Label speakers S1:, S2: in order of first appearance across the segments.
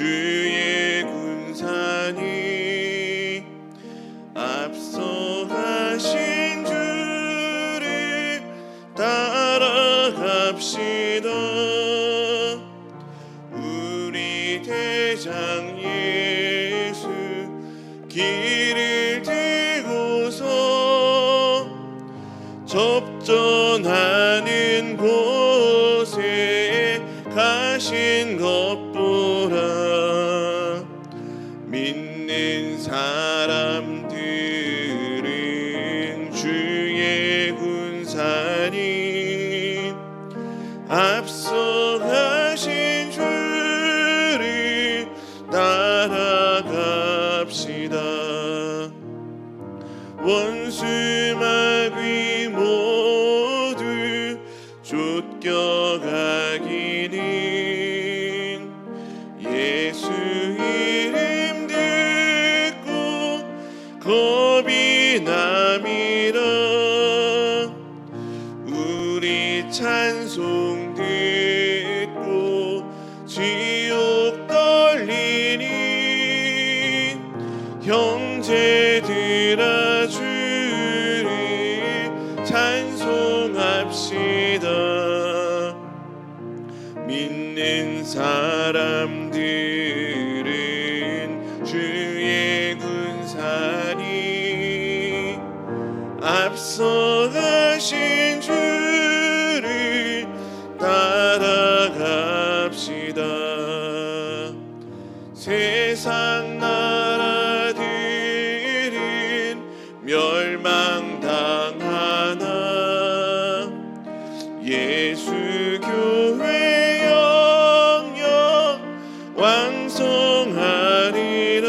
S1: 주의 군사니 앞서가신 주를 따라갑시다. 우리 대장 예수 길을 들고서 접전하는 곳에 가신 것보라. 믿는 사람들은 주의 군사니 앞서가신 주를 따라갑시다. 원수 마귀 모두 쫓겨가기는 예수 이름 듣고 겁이 남이라. 우리 찬송 듣고 지옥 떨리니 형제들아 주를 찬송합시다. 믿는 사람들은 주의 군사니 앞서가신 주를 따라갑시다. 세상 나라들은 멸망당하나 예수 교회 영영 왕성하리라.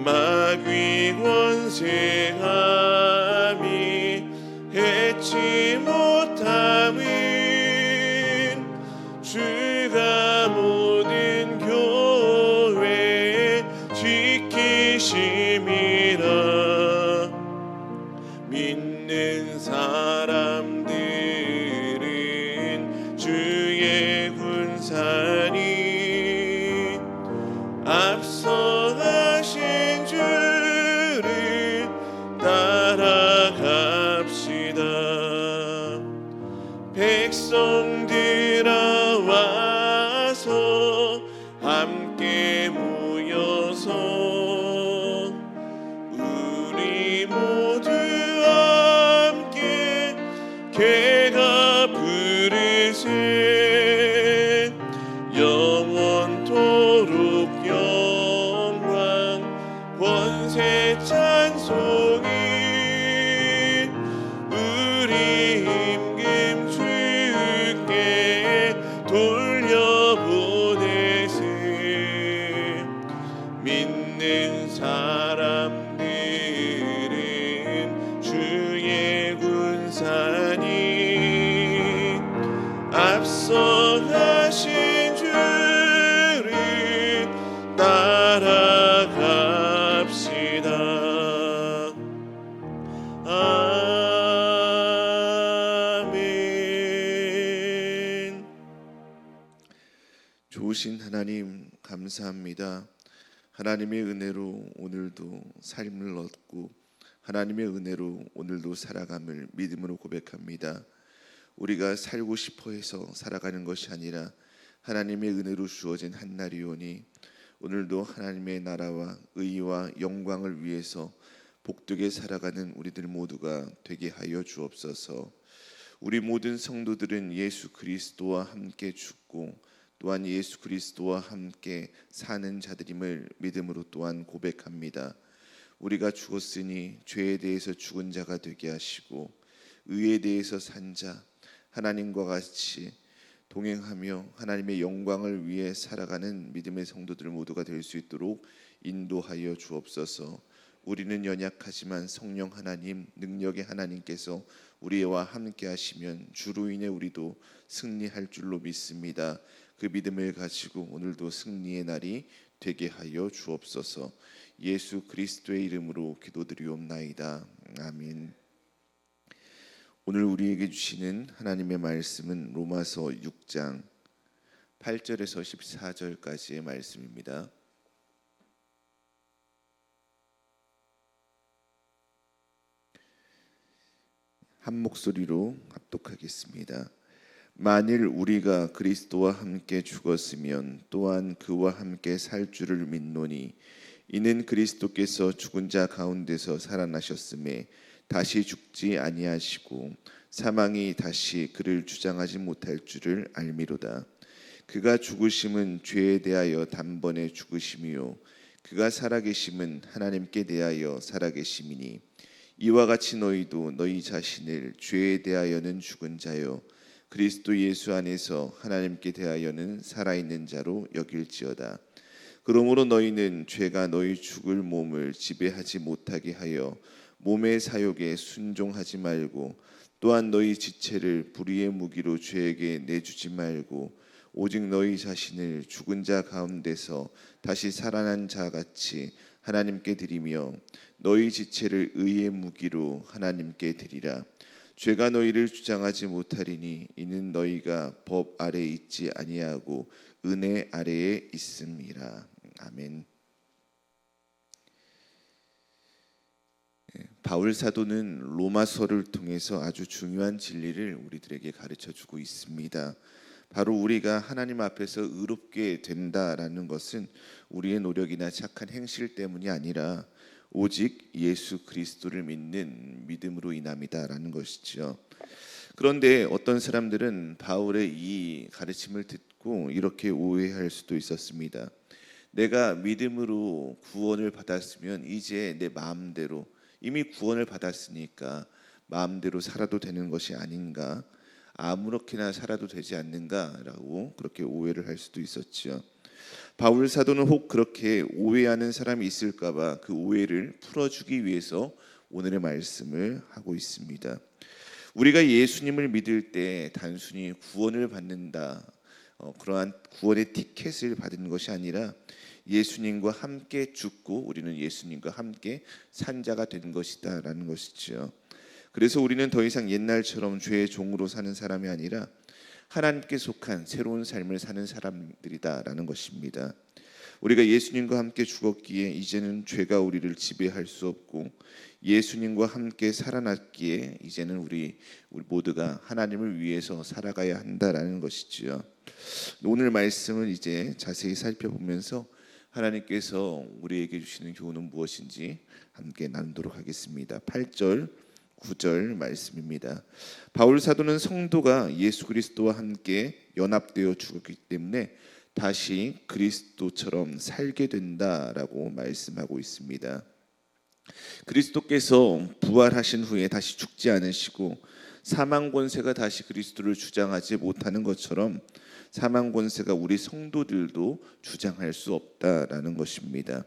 S1: 마귀 권세 감히 해치 못함은 주가 모든 교회 지키심이라. 믿는 사람들은 주의 군사니 앞서가신 주를 따라갑시다. 백성들아 와서 함께 모여서 우리 모두 함께 개가 부르세. 영원토록 영광 권세 찬송이 우리 임금 주께 돌려보내세. 믿는 사람들은 주의 군사니 앞서가신 주를 따라갑시다. 아멘.
S2: 좋으신 하나님 감사합니다. 하나님의 은혜로 오늘도 삶을 얻고 하나님의 은혜로 오늘도 살아감을 믿음으로 고백합니다. 우리가 살고 싶어 해서 살아가는 것이 아니라 하나님의 은혜로 주어진 한 날이오니 오늘도 하나님의 나라와 의와 영광을 위해서 복되게 살아가는 우리들 모두가 되게 하여 주옵소서. 우리 모든 성도들은 예수 그리스도와 함께 죽고 또한 예수 그리스도와 함께 사는 자들임을 믿음으로 또한 고백합니다. 우리가 죽었으니 죄에 대해서 죽은 자가 되게 하시고 의에 대해서 산 자, 하나님과 같이 동행하며 하나님의 영광을 위해 살아가는 믿음의 성도들 모두가 될 수 있도록 인도하여 주옵소서. 우리는 연약하지만 성령 하나님, 능력의 하나님께서 우리와 함께 하시면 주로 인해 우리도 승리할 줄로 믿습니다. 그 믿음을 가지고 오늘도 승리의 날이 되게 하여 주옵소서. 예수 그리스도의 이름으로 기도드리옵나이다. 아멘. 오늘 우리에게 주시는 하나님의 말씀은 로마서 6장 8절에서 14절까지의 말씀입니다. 한 목소리로 합독하겠습니다. 만일 우리가 그리스도와 함께 죽었으면 또한 그와 함께 살 줄을 믿노니 이는 그리스도께서 죽은 자 가운데서 살아나셨음에 다시 죽지 아니하시고 사망이 다시 그를 주장하지 못할 줄을 알미로다. 그가 죽으심은 죄에 대하여 단번에 죽으심이요 그가 살아계심은 하나님께 대하여 살아계심이니 이와 같이 너희도 너희 자신을 죄에 대하여는 죽은 자요 그리스도 예수 안에서 하나님께 대하여는 살아있는 자로 여길지어다. 그러므로 너희는 죄가 너희 죽을 몸을 지배하지 못하게 하여 몸의 사욕에 순종하지 말고 또한 너희 지체를 불의의 무기로 죄에게 내주지 말고 오직 너희 자신을 죽은 자 가운데서 다시 살아난 자 같이 하나님께 드리며 너희 지체를 의의 무기로 하나님께 드리라. 죄가 너희를 주장하지 못하리니 이는 너희가 법 아래에 있지 아니하고 은혜 아래에 있음이라. 아멘. 바울 사도는 로마서를 통해서 아주 중요한 진리를 우리들에게 가르쳐주고 있습니다. 바로 우리가 하나님 앞에서 의롭게 된다라는 것은 우리의 노력이나 착한 행실 때문이 아니라 오직 예수 그리스도를 믿는 믿음으로 인함이다라는 것이죠. 그런데 어떤 사람들은 바울의 이 가르침을 듣고 이렇게 오해할 수도 있었습니다. 내가 믿음으로 구원을 받았으면 이제 내 마음대로 이미 구원을 받았으니까 마음대로 살아도 되는 것이 아닌가, 아무렇게나 살아도 되지 않는가라고 그렇게 오해를 할 수도 있었죠. 바울 사도는 혹 그렇게 오해하는 사람이 있을까봐 그 오해를 풀어주기 위해서 오늘의 말씀을 하고 있습니다. 우리가 예수님을 믿을 때 단순히 구원을 받는다, 그러한 구원의 티켓을 받은 것이 아니라 예수님과 함께 죽고 우리는 예수님과 함께 산 자가 된 것이다 라는 것이죠. 그래서 우리는 더 이상 옛날처럼 죄의 종으로 사는 사람이 아니라 하나님께 속한 새로운 삶을 사는 사람들이다 라는 것입니다. 우리가 예수님과 함께 죽었기에 이제는 죄가 우리를 지배할 수 없고 예수님과 함께 살아났기에 이제는 우리 모두가 하나님을 위해서 살아가야 한다라는 것이지요. 오늘 말씀을 이제 자세히 살펴보면서 하나님께서 우리에게 주시는 교훈은 무엇인지 함께 나누도록 하겠습니다. 8절 9절 말씀입니다. 바울 사도는 성도가 예수 그리스도와 함께 연합되어 죽었기 때문에 다시 그리스도처럼 살게 된다라고 말씀하고 있습니다. 그리스도께서 부활하신 후에 다시 죽지 않으시고 사망 권세가 다시 그리스도를 주장하지 못하는 것처럼 사망 권세가 우리 성도들도 주장할 수 없다라는 것입니다.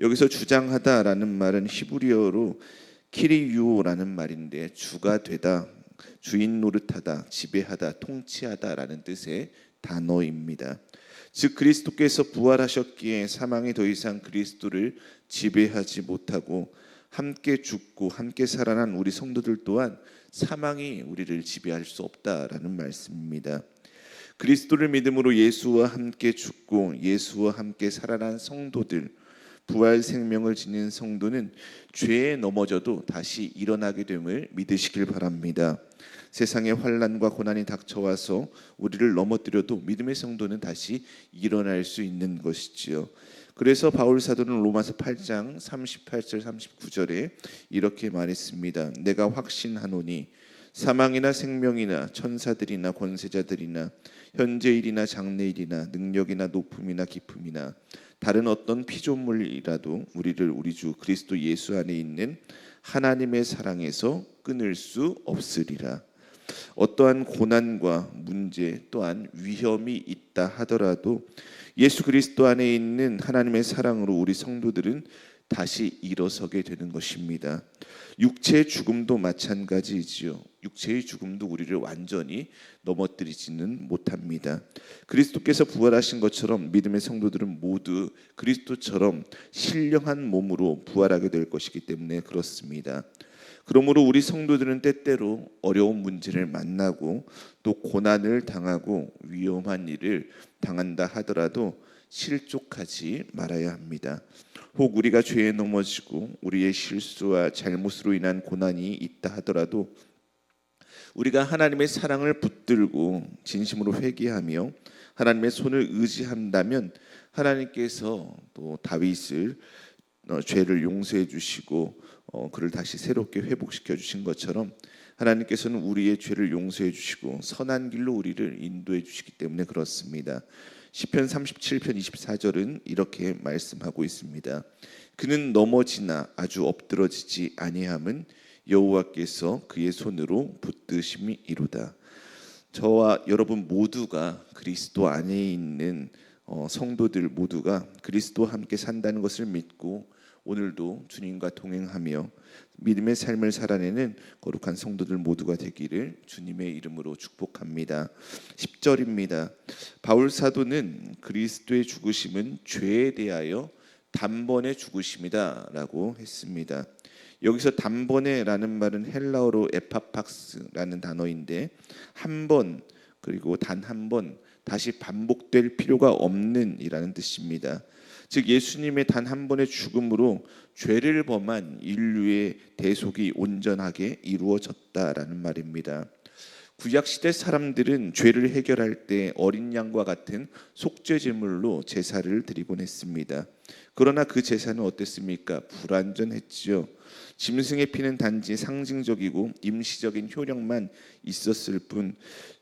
S2: 여기서 주장하다라는 말은 히브리어로 키리유라는 말인데 주가 되다, 주인 노릇하다, 지배하다, 통치하다라는 뜻의 단어입니다. 즉 그리스도께서 부활하셨기에 사망이 더 이상 그리스도를 지배하지 못하고 함께 죽고 함께 살아난 우리 성도들 또한 사망이 우리를 지배할 수 없다라는 말씀입니다. 그리스도를 믿음으로 예수와 함께 죽고 예수와 함께 살아난 성도들, 부활 생명을 지닌 성도는 죄에 넘어져도 다시 일어나게 됨을 믿으시길 바랍니다. 세상의 환난과 고난이 닥쳐와서 우리를 넘어뜨려도 믿음의 성도는 다시 일어날 수 있는 것이지요. 그래서 바울 사도는 로마서 8장 38절 39절에 이렇게 말했습니다. 내가 확신하노니 사망이나 생명이나 천사들이나 권세자들이나 현재일이나 장래일이나 능력이나 높음이나 깊음이나 다른 어떤 피조물이라도 우리를 우리 주 그리스도 예수 안에 있는 하나님의 사랑에서 끊을 수 없으리라. 어떠한 고난과 문제 또한 위험이 있다 하더라도 예수 그리스도 안에 있는 하나님의 사랑으로 우리 성도들은 다시 일어서게 되는 것입니다. 육체의 죽음도 마찬가지이지요. 육체의 죽음도 우리를 완전히 넘어뜨리지는 못합니다. 그리스도께서 부활하신 것처럼 믿음의 성도들은 모두 그리스도처럼 신령한 몸으로 부활하게 될 것이기 때문에 그렇습니다. 그러므로 우리 성도들은 때때로 어려운 문제를 만나고 또 고난을 당하고 위험한 일을 당한다 하더라도 실족하지 말아야 합니다. 혹 우리가 죄에 넘어지고 우리의 실수와 잘못으로 인한 고난이 있다 하더라도 우리가 하나님의 사랑을 붙들고 진심으로 회개하며 하나님의 손을 의지한다면 하나님께서 또 다윗을 죄를 용서해 주시고 그를 다시 새롭게 회복시켜 주신 것처럼 하나님께서는 우리의 죄를 용서해 주시고 선한 길로 우리를 인도해 주시기 때문에 그렇습니다. 시편 37편 24절은 이렇게 말씀하고 있습니다. 그는 넘어지나 아주 엎드러지지 아니함은 여호와께서 그의 손으로 붙드심이로다. 저와 여러분 모두가 그리스도 안에 있는 성도들 모두가 그리스도와 함께 산다는 것을 믿고 오늘도 주님과 동행하며 믿음의 삶을 살아내는 거룩한 성도들 모두가 되기를 주님의 이름으로 축복합니다. 10절입니다. 바울 사도는 그리스도의 죽으심은 죄에 대하여 단번에 죽으심이다 라고 했습니다. 여기서 단번에라는 말은 헬라어로 에파팍스라는 단어인데 한 번 그리고 단 한 번 다시 반복될 필요가 없는 이라는 뜻입니다. 즉 예수님의 단 한 번의 죽음으로 죄를 범한 인류의 대속이 온전하게 이루어졌다라는 말입니다. 구약시대 사람들은 죄를 해결할 때 어린 양과 같은 속죄 제물로 제사를 드리곤 했습니다. 그러나 그 제사는 어땠습니까? 불완전했지요. 짐승의 피는 단지 상징적이고 임시적인 효력만 있었을 뿐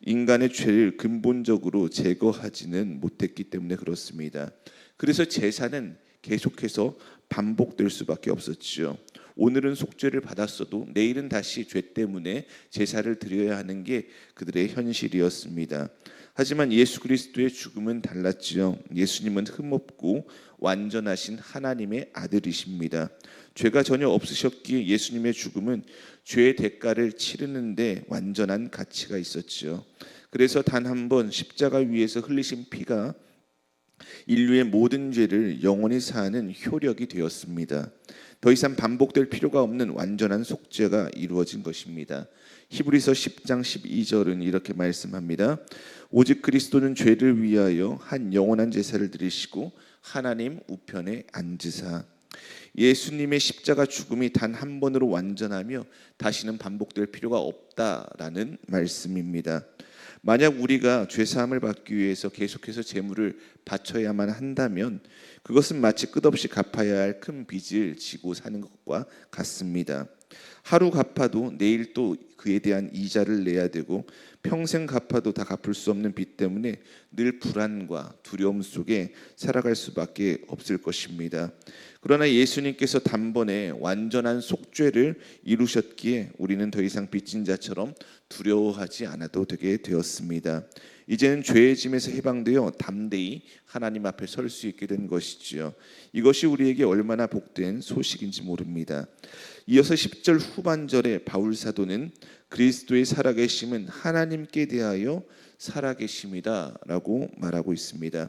S2: 인간의 죄를 근본적으로 제거하지는 못했기 때문에 그렇습니다. 그래서 제사는 계속해서 반복될 수밖에 없었지요. 오늘은 속죄를 받았어도 내일은 다시 죄 때문에 제사를 드려야 하는 게 그들의 현실이었습니다. 하지만 예수 그리스도의 죽음은 달랐지요. 예수님은 흠없고 완전하신 하나님의 아들이십니다. 죄가 전혀 없으셨기에 예수님의 죽음은 죄의 대가를 치르는데 완전한 가치가 있었지요. 그래서 단 한 번 십자가 위에서 흘리신 피가 인류의 모든 죄를 영원히 사하는 효력이 되었습니다. 더 이상 반복될 필요가 없는 완전한 속죄가 이루어진 것입니다. 히브리서 10장 12절은 이렇게 말씀합니다. 오직 그리스도는 죄를 위하여 한 영원한 제사를 드리시고 하나님 우편에 앉으사. 예수님의 십자가 죽음이 단 한 번으로 완전하며 다시는 반복될 필요가 없다라는 말씀입니다. 만약 우리가 죄사함을 받기 위해서 계속해서 제물을 바쳐야만 한다면 그것은 마치 끝없이 갚아야 할 큰 빚을 지고 사는 것과 같습니다. 하루 갚아도 내일 또 그에 대한 이자를 내야 되고 평생 갚아도 다 갚을 수 없는 빚 때문에 늘 불안과 두려움 속에 살아갈 수밖에 없을 것입니다. 그러나 예수님께서 단번에 완전한 속죄를 이루셨기에 우리는 더 이상 빚진 자처럼 두려워하지 않아도 되게 되었습니다. 이제는 죄의 짐에서 해방되어 담대히 하나님 앞에 설 수 있게 된 것이지요. 이것이 우리에게 얼마나 복된 소식인지 모릅니다. 이어서 10절 후반절에 바울 사도는 그리스도의 살아계심은 하나님께 대하여 살아계심이다라고 말하고 있습니다.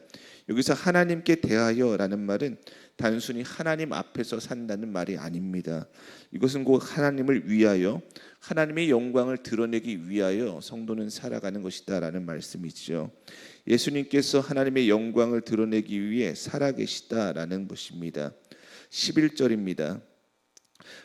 S2: 여기서 하나님께 대하여라는 말은 단순히 하나님 앞에서 산다는 말이 아닙니다. 이것은 곧 하나님을 위하여 하나님의 영광을 드러내기 위하여 성도는 살아가는 것이다라는 말씀이죠. 예수님께서 하나님의 영광을 드러내기 위해 살아계시다라는 것입니다. 11절입니다.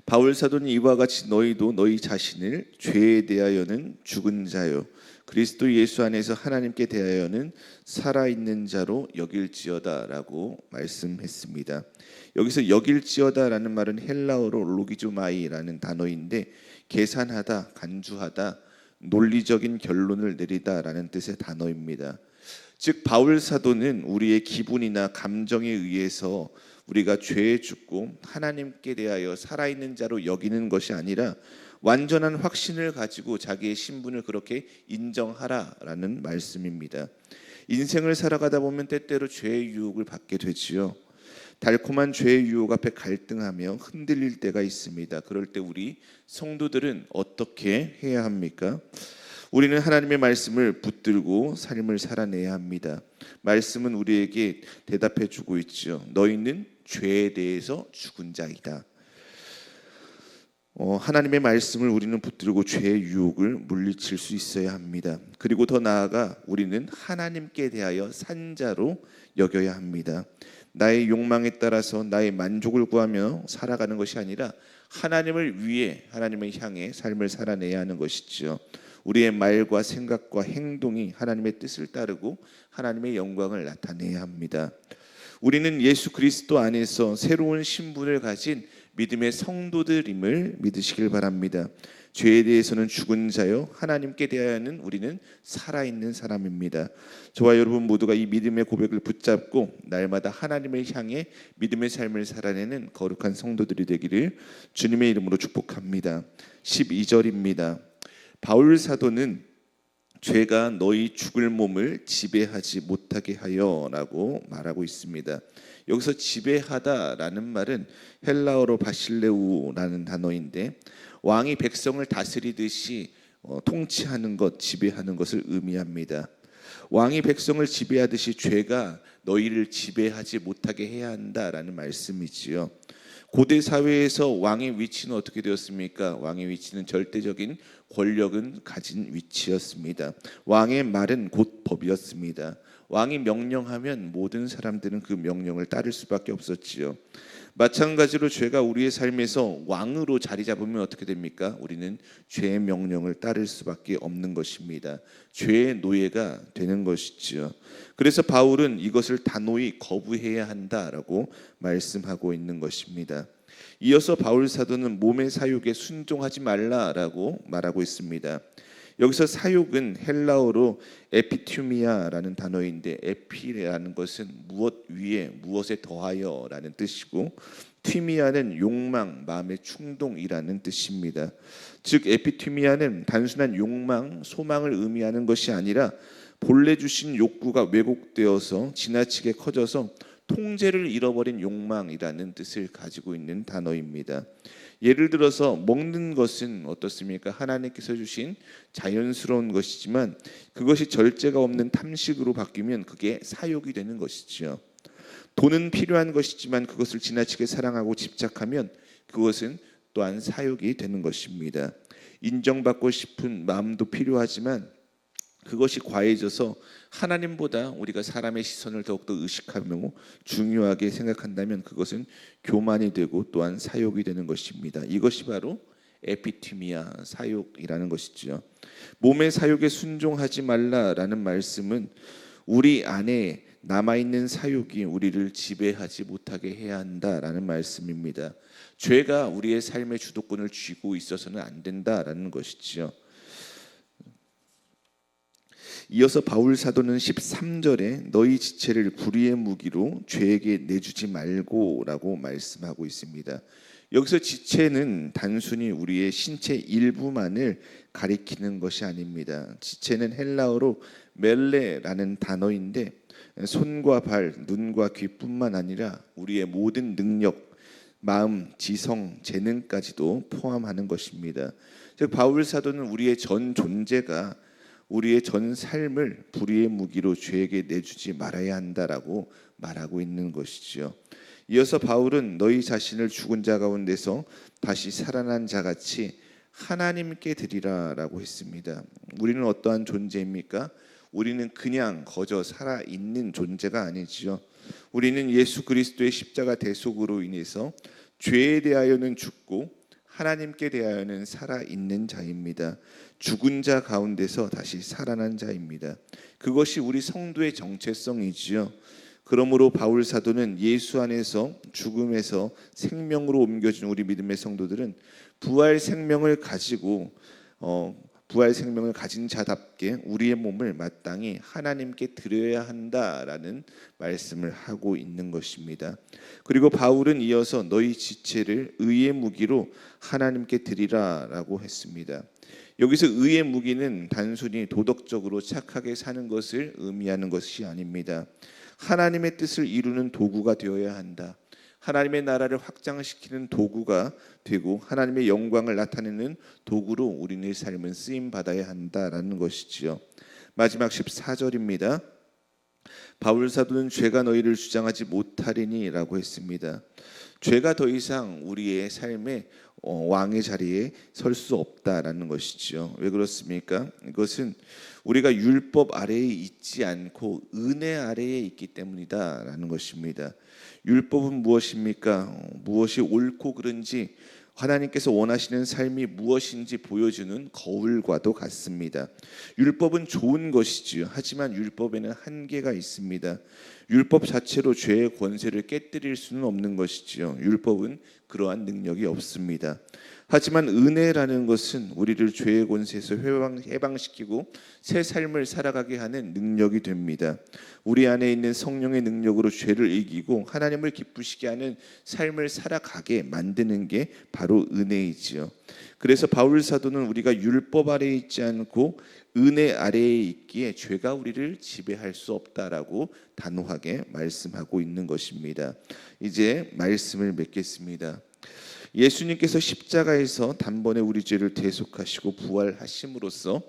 S2: 바울 사도는 이와 같이 너희도 너희 자신을 죄에 대하여는 죽은 자요 그리스도 예수 안에서 하나님께 대하여는 살아있는 자로 여길지어다라고 말씀했습니다. 여기서 여길지어다라는 말은 헬라어로 로기조마이라는 단어인데 계산하다, 간주하다, 논리적인 결론을 내리다라는 뜻의 단어입니다. 즉 바울 사도는 우리의 기분이나 감정에 의해서 우리가 죄에 죽고 하나님께 대하여 살아있는 자로 여기는 것이 아니라 완전한 확신을 가지고 자기의 신분을 그렇게 인정하라라는 말씀입니다. 인생을 살아가다 보면 때때로 죄의 유혹을 받게 되지요. 달콤한 죄의 유혹 앞에 갈등하며 흔들릴 때가 있습니다. 그럴 때 우리 성도들은 어떻게 해야 합니까? 우리는 하나님의 말씀을 붙들고 삶을 살아내야 합니다. 말씀은 우리에게 대답해 주고 있죠. 너희는 죄에 대해서 죽은 자이다. 하나님의 말씀을 우리는 붙들고 죄의 유혹을 물리칠 수 있어야 합니다. 그리고 더 나아가 우리는 하나님께 대하여 산자로 여겨야 합니다. 나의 욕망에 따라서 나의 만족을 구하며 살아가는 것이 아니라 하나님을 위해, 하나님을 향해 삶을 살아내야 하는 것이죠. 우리의 말과 생각과 행동이 하나님의 뜻을 따르고 하나님의 영광을 나타내야 합니다. 우리는 예수 그리스도 안에서 새로운 신분을 가진 믿음의 성도들임을 믿으시길 바랍니다. 죄에 대해서는 죽은 자요, 하나님께 대하여는 우리는 살아있는 사람입니다. 저와 여러분 모두가 이 믿음의 고백을 붙잡고 날마다 하나님을 향해 믿음의 삶을 살아내는 거룩한 성도들이 되기를 주님의 이름으로 축복합니다. 12절입니다. 바울 사도는 죄가 너희 죽을 몸을 지배하지 못하게 하여라고 말하고 있습니다. 여기서 지배하다라는 말은 헬라어로 바실레우라는 단어인데 왕이 백성을 다스리듯이 통치하는 것, 지배하는 것을 의미합니다. 왕이 백성을 지배하듯이 죄가 너희를 지배하지 못하게 해야 한다라는 말씀이지요. 고대 사회에서 왕의 위치는 어떻게 되었습니까? 왕의 위치는 절대적인 권력은 가진 위치였습니다. 왕의 말은 곧 법이었습니다. 왕이 명령하면 모든 사람들은 그 명령을 따를 수밖에 없었지요. 마찬가지로 죄가 우리의 삶에서 왕으로 자리 잡으면 어떻게 됩니까? 우리는 죄의 명령을 따를 수밖에 없는 것입니다. 죄의 노예가 되는 것이지요. 그래서 바울은 이것을 단호히 거부해야 한다라고 말씀하고 있는 것입니다. 이어서 바울 사도는 몸의 사욕에 순종하지 말라라고 말하고 있습니다. 여기서 사욕은 헬라어로 에피튜미아라는 단어인데, 에피라는 것은 무엇 위에 무엇에 더하여라는 뜻이고, 튀미아는 욕망, 마음의 충동이라는 뜻입니다. 즉 에피튜미아는 단순한 욕망, 소망을 의미하는 것이 아니라 본래 주신 욕구가 왜곡되어서 지나치게 커져서 통제를 잃어버린 욕망이라는 뜻을 가지고 있는 단어입니다. 예를 들어서 먹는 것은 어떻습니까? 하나님께서 주신 자연스러운 것이지만 그것이 절제가 없는 탐식으로 바뀌면 그게 사욕이 되는 것이죠. 돈은 필요한 것이지만 그것을 지나치게 사랑하고 집착하면 그것은 또한 사욕이 되는 것입니다. 인정받고 싶은 마음도 필요하지만 그것이 과해져서 하나님보다 우리가 사람의 시선을 더욱더 의식하며 중요하게 생각한다면 그것은 교만이 되고 또한 사욕이 되는 것입니다. 이것이 바로 에피티미아, 사욕이라는 것이죠. 몸의 사욕에 순종하지 말라라는 말씀은 우리 안에 남아있는 사욕이 우리를 지배하지 못하게 해야 한다라는 말씀입니다. 죄가 우리의 삶의 주도권을 쥐고 있어서는 안 된다라는 것이죠. 이어서 바울 사도는 13절에 너희 지체를 불의의 무기로 죄에게 내주지 말고라고 말씀하고 있습니다. 여기서 지체는 단순히 우리의 신체 일부만을 가리키는 것이 아닙니다. 지체는 헬라어로 멜레라는 단어인데 손과 발, 눈과 귀뿐만 아니라 우리의 모든 능력, 마음, 지성, 재능까지도 포함하는 것입니다. 즉 바울 사도는 우리의 전 존재가, 우리의 전 삶을 불의의 무기로 죄에게 내주지 말아야 한다라고 말하고 있는 것이지요. 이어서 바울은 너희 자신을 죽은 자 가운데서 다시 살아난 자같이 하나님께 드리라라고 했습니다. 우리는 어떠한 존재입니까? 우리는 그냥 거저 살아있는 존재가 아니지요. 우리는 예수 그리스도의 십자가 대속으로 인해서 죄에 대하여는 죽고 하나님께 대하여는 살아있는 자입니다. 죽은 자 가운데서 다시 살아난 자입니다. 그것이 우리 성도의 정체성이지요. 그러므로 바울 사도는 예수 안에서 죽음에서 생명으로 옮겨진 우리 믿음의 성도들은 부활 생명을 가지고 부활 생명을 가진 자답게 우리의 몸을 마땅히 하나님께 드려야 한다라는 말씀을 하고 있는 것입니다. 그리고 바울은 이어서 너희 지체를 의의 무기로 하나님께 드리라라고 했습니다. 여기서 의의 무기는 단순히 도덕적으로 착하게 사는 것을 의미하는 것이 아닙니다. 하나님의 뜻을 이루는 도구가 되어야 한다. 하나님의 나라를 확장시키는 도구가 되고 하나님의 영광을 나타내는 도구로 우리의 삶은 쓰임 받아야 한다라는 것이지요. 마지막 14절입니다. 바울 사도는 죄가 너희를 주장하지 못하리니라고 했습니다. 죄가 더 이상 우리의 삶의 왕의 자리에 설 수 없다라는 것이죠. 왜 그렇습니까? 이것은 우리가 율법 아래에 있지 않고 은혜 아래에 있기 때문이다라는 것입니다. 율법은 무엇입니까? 무엇이 옳고 그른지 하나님께서 원하시는 삶이 무엇인지 보여주는 거울과도 같습니다. 율법은 좋은 것이지요. 하지만 율법에는 한계가 있습니다. 율법 자체로 죄의 권세를 깨뜨릴 수는 없는 것이지요. 율법은 그러한 능력이 없습니다. 하지만 은혜라는 것은 우리를 죄의 권세에서 해방시키고 새 삶을 살아가게 하는 능력이 됩니다. 우리 안에 있는 성령의 능력으로 죄를 이기고 하나님을 기쁘시게 하는 삶을 살아가게 만드는 게 바로 은혜이지요. 그래서 바울 사도는 우리가 율법 아래에 있지 않고 은혜 아래에 있기에 죄가 우리를 지배할 수 없다라고 단호하게 말씀하고 있는 것입니다. 이제 말씀을 맺겠습니다. 예수님께서 십자가에서 단번에 우리 죄를 대속하시고 부활하심으로써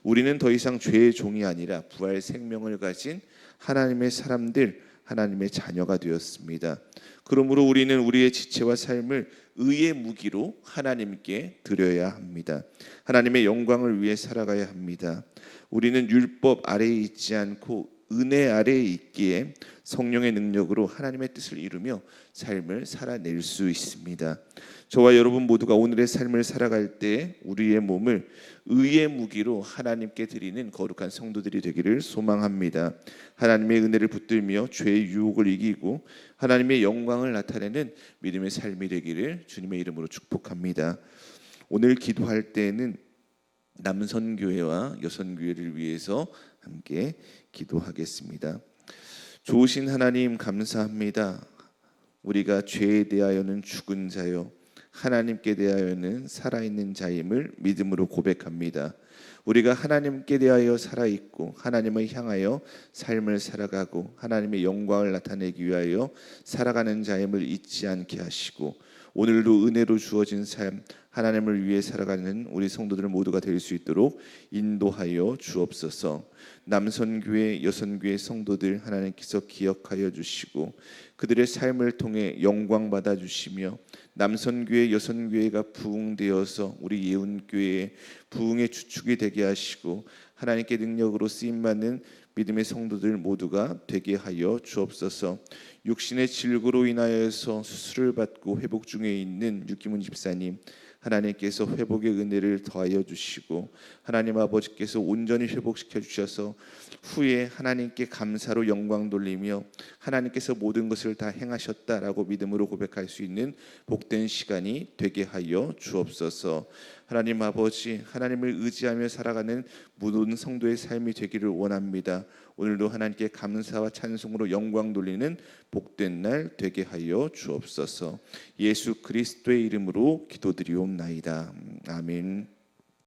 S2: 우리는 더 이상 죄의 종이 아니라 부활 생명을 가진 하나님의 사람들, 하나님의 자녀가 되었습니다. 그러므로 우리는 우리의 지체와 삶을 의의 무기로 하나님께 드려야 합니다. 하나님의 영광을 위해 살아가야 합니다. 우리는 율법 아래에 있지 않고 은혜 아래에 있기에 성령의 능력으로 하나님의 뜻을 이루며 삶을 살아낼 수 있습니다. 저와 여러분 모두가 오늘의 삶을 살아갈 때 우리의 몸을 의의 무기로 하나님께 드리는 거룩한 성도들이 되기를 소망합니다. 하나님의 은혜를 붙들며 죄의 유혹을 이기고 하나님의 영광을 나타내는 믿음의 삶이 되기를 주님의 이름으로 축복합니다. 오늘 기도할 때에는 남선교회와 여선교회를 위해서 함께 기도하겠습니다. 좋으신 하나님 감사합니다. 우리가 죄에 대하여는 죽은 자요 하나님께 대하여는 살아있는 자임을 믿음으로 고백합니다. 우리가 하나님께 대하여 살아있고 하나님을 향하여 삶을 살아가고 하나님의 영광을 나타내기 위하여 살아가는 자임을 잊지 않게 하시고 오늘도 은혜로 주어진 삶 하나님을 위해 살아가는 우리 성도들 모두가 될 수 있도록 인도하여 주옵소서. 남선교회 여선교회 성도들 하나님께서 기억하여 주시고 그들의 삶을 통해 영광 받아 주시며 남선교회 여선교회가 부흥되어서 우리 예운교회의 부흥의 주축이 되게 하시고 하나님께 능력으로 쓰임받는 믿음의 성도들 모두가 되게 하여 주옵소서. 육신의 질고로 인하여서 수술을 받고 회복 중에 있는 유기문 집사님 하나님께서 회복의 은혜를 더하여 주시고 하나님 아버지께서 온전히 회복시켜 주셔서 후에 하나님께 감사로 영광 돌리며 하나님께서 모든 것을 다 행하셨다라고 믿음으로 고백할 수 있는 복된 시간이 되게 하여 주옵소서. 하나님 아버지 하나님을 의지하며 살아가는 모든 성도의 삶이 되기를 원합니다. 오늘도 하나님께 감사와 찬송으로 영광 돌리는 복된 날 되게 하여 주옵소서. 예수 그리스도의 이름으로 기도드리옵나이다. 아멘.